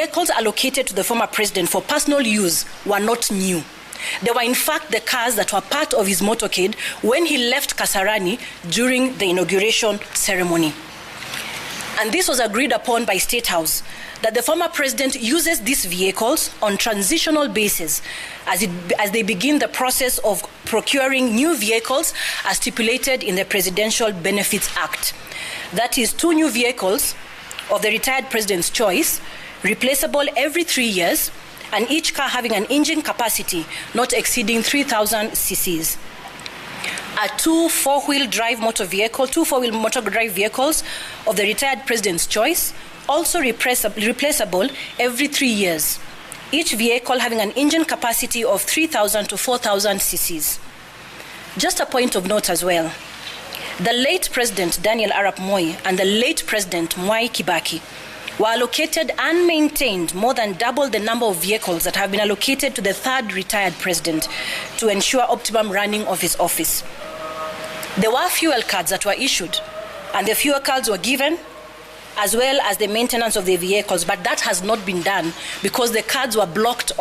vehicles allocated to the former president for personal use were not new. They were in fact the cars that were part of his motorcade when he left Kasarani during the inauguration ceremony. And this was agreed upon by State House, that the former president uses these vehicles on transitional basis as they begin the process of procuring new vehicles as stipulated in the Presidential Benefits Act. That is 2 new vehicles of the retired president's choice, replaceable every 3 years, and each car having an engine capacity not exceeding 3,000 cc's. 2 four-wheel motor drive vehicles of the retired president's choice, also replaceable every 3 years, each vehicle having an engine capacity of 3,000 to 4,000 cc's. Just a point of note as well, the late President Daniel Arap Moi and the late President Mwai Kibaki were allocated and maintained more than double the number of vehicles that have been allocated to the 3rd retired president to ensure optimum running of his office. There were fuel cards that were issued, and the fuel cards were given, as well as the maintenance of the vehicles, but that has not been done because the cards were blocked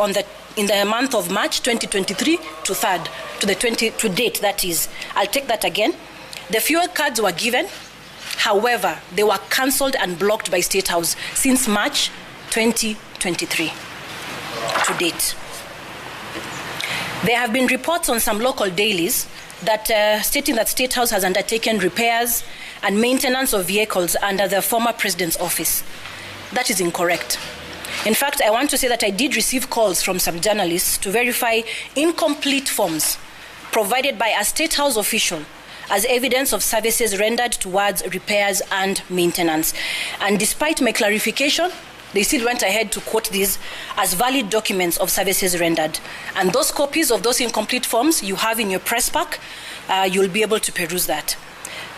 in the month of March 2023 to date, that is. I'll take that again. The fuel cards were given, however, they were cancelled and blocked by State House since March 2023 to date. There have been reports on some local dailies that stating that State House has undertaken repairs and maintenance of vehicles under the former president's office. That is incorrect. In fact, I want to say that I did receive calls from some journalists to verify incomplete forms provided by a State House official as evidence of services rendered towards repairs and maintenance. And despite my clarification, they still went ahead to quote these as valid documents of services rendered. And those copies of those incomplete forms you have in your press pack, you'll be able to peruse that.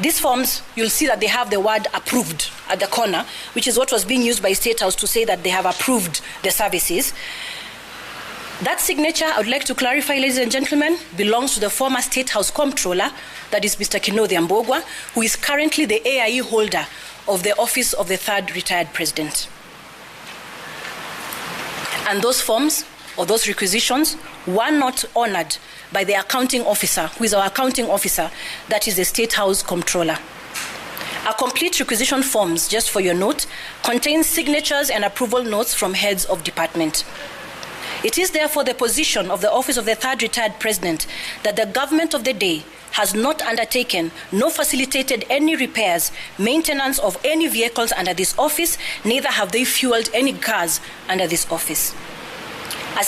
These forms, you'll see that they have the word approved at the corner, which is what was being used by State House to say that they have approved the services. That signature, I would like to clarify, ladies and gentlemen, belongs to the former State House Comptroller, that is Mr. Kinodhi Ambogwa, who is currently the AIE holder of the office of the 3rd retired president. And those forms, or those requisitions, were not honored by the accounting officer, who is our accounting officer, that is the State House Comptroller. Our complete requisition forms, just for your note, contain signatures and approval notes from heads of department. It is therefore the position of the office of the 3rd retired president that the government of the day has not undertaken nor facilitated any repairs, maintenance of any vehicles under this office, neither have they fueled any cars under this office.